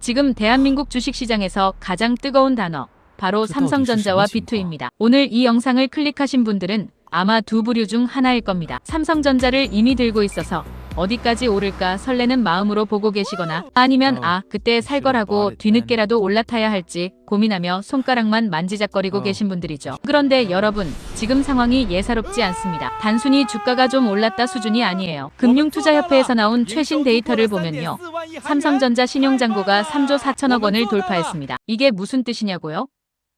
지금 대한민국 주식시장에서 가장 뜨거운 단어, 바로 삼성전자와 비투입니다. 오늘 이 영상을 클릭하신 분들은 아마 두 부류 중 하나일 겁니다. 삼성전자를 이미 들고 있어서 어디까지 오를까 설레는 마음으로 보고 계시거나 아니면 그때 살 거라고 뒤늦게라도 올라타야 할지 고민하며 손가락만 만지작거리고 계신 분들이죠. 그런데 여러분, 지금 상황이 예사롭지 않습니다. 단순히 주가가 좀 올랐다 수준이 아니에요. 금융투자협회에서 나온 최신 데이터를 보면요, 삼성전자 신용잔고가 3조 4천억 원을 돌파했습니다. 이게 무슨 뜻이냐고요?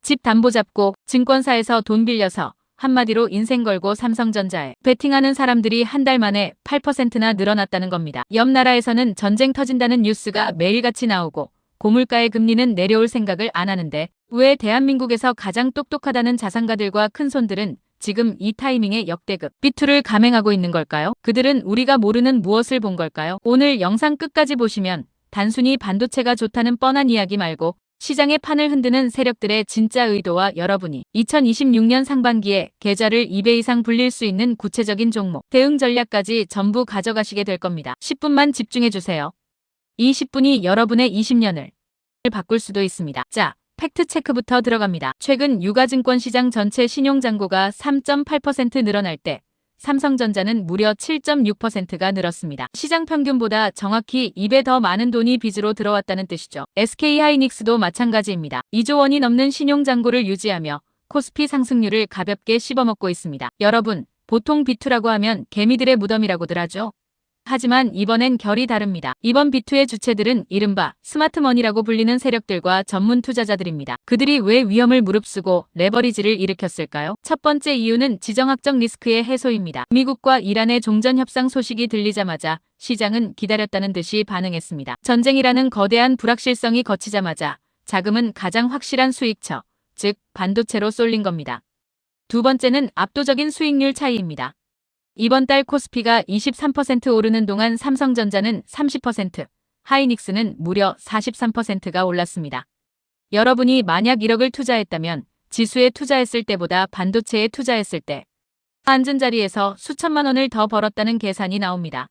집 담보 잡고 증권사에서 돈 빌려서 한마디로 인생 걸고 삼성전자에 베팅하는 사람들이 한 달 만에 8%나 늘어났다는 겁니다. 옆 나라에서는 전쟁 터진다는 뉴스가 매일같이 나오고 고물가의 금리는 내려올 생각을 안 하는데 왜 대한민국에서 가장 똑똑하다는 자산가들과 큰손들은 지금 이 타이밍에 역대급 비투를 감행하고 있는 걸까요? 그들은 우리가 모르는 무엇을 본 걸까요? 오늘 영상 끝까지 보시면 단순히 반도체가 좋다는 뻔한 이야기 말고 시장의 판을 흔드는 세력들의 진짜 의도와 여러분이 2026년 상반기에 계좌를 2배 이상 불릴 수 있는 구체적인 종목, 대응 전략까지 전부 가져가시게 될 겁니다. 10분만 집중해주세요. 이 10분이 여러분의 20년을 바꿀 수도 있습니다. 자, 팩트체크부터 들어갑니다. 최근 유가증권 시장 전체 신용잔고가 3.8% 늘어날 때 삼성전자는 무려 7.6%가 늘었습니다. 시장 평균보다 정확히 2배 더 많은 돈이 빚으로 들어왔다는 뜻이죠. SK하이닉스도 마찬가지입니다. 2조 원이 넘는 신용잔고를 유지하며 코스피 상승률을 가볍게 씹어먹고 있습니다. 여러분, 보통 비투라고 하면 개미들의 무덤이라고들 하죠. 하지만 이번엔 결이 다릅니다. 이번 비투의 주체들은 이른바 스마트머니라고 불리는 세력들과 전문 투자자들입니다. 그들이 왜 위험을 무릅쓰고 레버리지를 일으켰을까요? 첫 번째 이유는 지정학적 리스크의 해소입니다. 미국과 이란의 종전협상 소식이 들리자마자 시장은 기다렸다는 듯이 반응했습니다. 전쟁이라는 거대한 불확실성이 거치자마자 자금은 가장 확실한 수익처, 즉 반도체로 쏠린 겁니다. 두 번째는 압도적인 수익률 차이입니다. 이번 달 코스피가 23% 오르는 동안 삼성전자는 30%, 하이닉스는 무려 43%가 올랐습니다. 여러분이 만약 1억을 투자했다면 지수에 투자했을 때보다 반도체에 투자했을 때 앉은 자리에서 수천만 원을 더 벌었다는 계산이 나옵니다.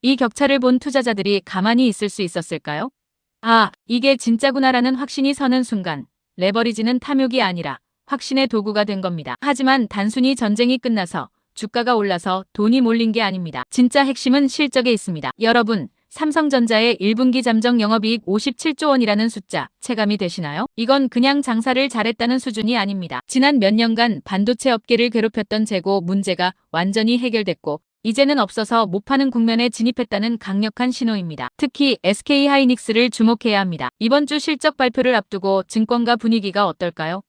이 격차를 본 투자자들이 가만히 있을 수 있었을까요? 이게 진짜구나라는 확신이 서는 순간 레버리지는 탐욕이 아니라 확신의 도구가 된 겁니다. 하지만 단순히 전쟁이 끝나서 주가가 올라서 돈이 몰린 게 아닙니다. 진짜 핵심은 실적에 있습니다. 여러분, 삼성전자의 1분기 잠정 영업이익 57조 원이라는 숫자 체감이 되시나요? 이건 그냥 장사를 잘했다는 수준이 아닙니다. 지난 몇 년간 반도체 업계를 괴롭혔던 재고 문제가 완전히 해결됐고 이제는 없어서 못 파는 국면에 진입했다는 강력한 신호입니다. 특히 SK하이닉스를 주목해야 합니다. 이번 주 실적 발표를 앞두고 증권가 분위기가 어떨까요?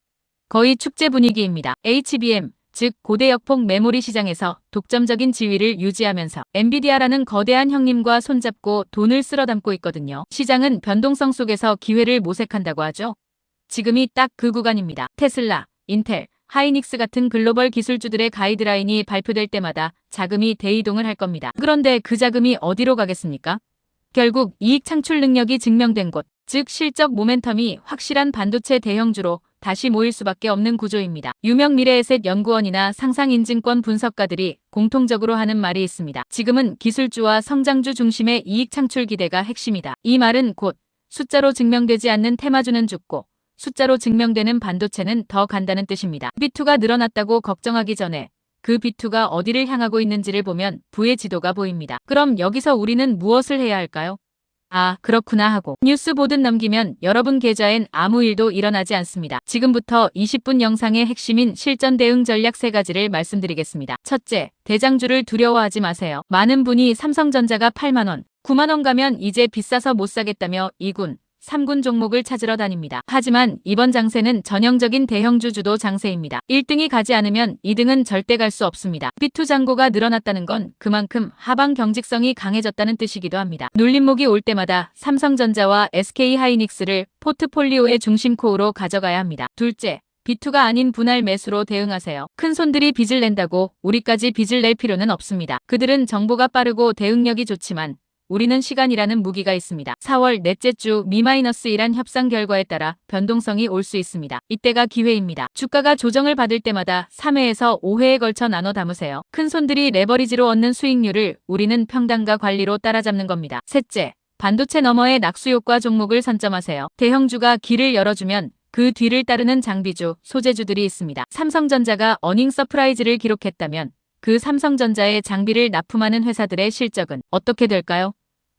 거의 축제 분위기입니다. HBM, 즉 고대 역폭 메모리 시장에서 독점적인 지위를 유지하면서 엔비디아라는 거대한 형님과 손잡고 돈을 쓸어 담고 있거든요. 시장은 변동성 속에서 기회를 모색한다고 하죠. 지금이 딱 그 구간입니다. 테슬라, 인텔, 하이닉스 같은 글로벌 기술주들의 가이드라인이 발표될 때마다 자금이 대이동을 할 겁니다. 그런데 그 자금이 어디로 가겠습니까? 결국 이익 창출 능력이 증명된 곳, 즉 실적 모멘텀이 확실한 반도체 대형주로 다시 모일 수밖에 없는 구조입니다. 유명 미래에셋 연구원이나 상상인증권 분석가들이 공통적으로 하는 말이 있습니다. 지금은 기술주와 성장주 중심의 이익 창출 기대가 핵심이다. 이 말은 곧 숫자로 증명되지 않는 테마주는 죽고 숫자로 증명되는 반도체는 더 간다는 뜻입니다. 비투가 늘어났다고 걱정하기 전에 그 비투가 어디를 향하고 있는지를 보면 부의 지도가 보입니다. 그럼 여기서 우리는 무엇을 해야 할까요? 그렇구나 하고 뉴스 보듯 넘기면 여러분 계좌엔 아무 일도 일어나지 않습니다. 지금부터 20분 영상의 핵심인 실전 대응 전략 3가지를 말씀드리겠습니다. 첫째, 대장주를 두려워하지 마세요. 많은 분이 삼성전자가 8만 원, 9만 원 가면 이제 비싸서 못 사겠다며 2군, 3군 종목을 찾으러 다닙니다. 하지만 이번 장세는 전형적인 대형주 주도 장세입니다. 1등이 가지 않으면 2등은 절대 갈 수 없습니다. 비투 잔고가 늘어났다는 건 그만큼 하방 경직성이 강해졌다는 뜻이기도 합니다. 눌림목이 올 때마다 삼성전자와 SK하이닉스를 포트폴리오의 중심 코어로 가져가야 합니다. 둘째, 비투가 아닌 분할 매수로 대응하세요. 큰 손들이 빚을 낸다고 우리까지 빚을 낼 필요는 없습니다. 그들은 정보가 빠르고 대응력이 좋지만 우리는 시간이라는 무기가 있습니다. 4월 넷째 주 -1한 협상 결과에 따라 변동성이 올 수 있습니다. 이때가 기회입니다. 주가가 조정을 받을 때마다 3회에서 5회에 걸쳐 나눠 담으세요. 큰 손들이 레버리지로 얻는 수익률을 우리는 평단가 관리로 따라잡는 겁니다. 셋째, 반도체 너머의 낙수효과 종목을 선점하세요. 대형주가 길을 열어주면 그 뒤를 따르는 장비주, 소재주들이 있습니다. 삼성전자가 어닝 서프라이즈를 기록했다면 그 삼성전자의 장비를 납품하는 회사들의 실적은 어떻게 될까요?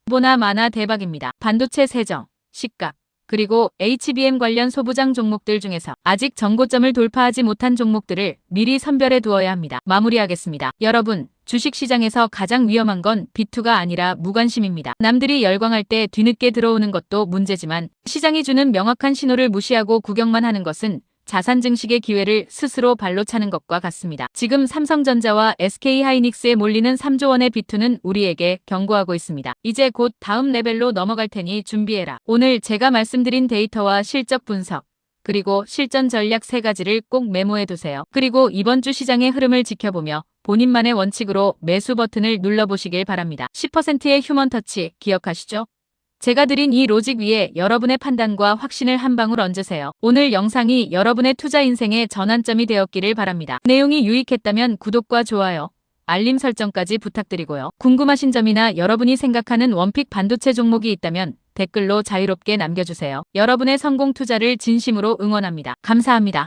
보나 마나 대박입니다. 반도체 세정, 식각, 그리고 HBM 관련 소부장 종목들 중에서 아직 정고점을 돌파하지 못한 종목들을 미리 선별해 두어야 합니다. 마무리하겠습니다. 여러분, 주식시장에서 가장 위험한 건 비투가 아니라 무관심입니다. 남들이 열광할 때 뒤늦게 들어오는 것도 문제지만 시장이 주는 명확한 신호를 무시하고 구경만 하는 것은 자산 증식의 기회를 스스로 발로 차는 것과 같습니다. 지금 삼성전자와 SK하이닉스에 몰리는 3조 원의 비투는 우리에게 경고하고 있습니다. 이제 곧 다음 레벨로 넘어갈 테니 준비해라. 오늘 제가 말씀드린 데이터와 실적 분석, 그리고 실전 전략 3가지를 꼭 메모해 두세요. 그리고 이번 주 시장의 흐름을 지켜보며 본인만의 원칙으로 매수 버튼을 눌러보시길 바랍니다. 10%의 휴먼 터치 기억하시죠? 제가 드린 이 로직 위에 여러분의 판단과 확신을 한 방울 얹으세요. 오늘 영상이 여러분의 투자 인생의 전환점이 되었기를 바랍니다. 내용이 유익했다면 구독과 좋아요, 알림 설정까지 부탁드리고요. 궁금하신 점이나 여러분이 생각하는 원픽 반도체 종목이 있다면 댓글로 자유롭게 남겨주세요. 여러분의 성공 투자를 진심으로 응원합니다. 감사합니다.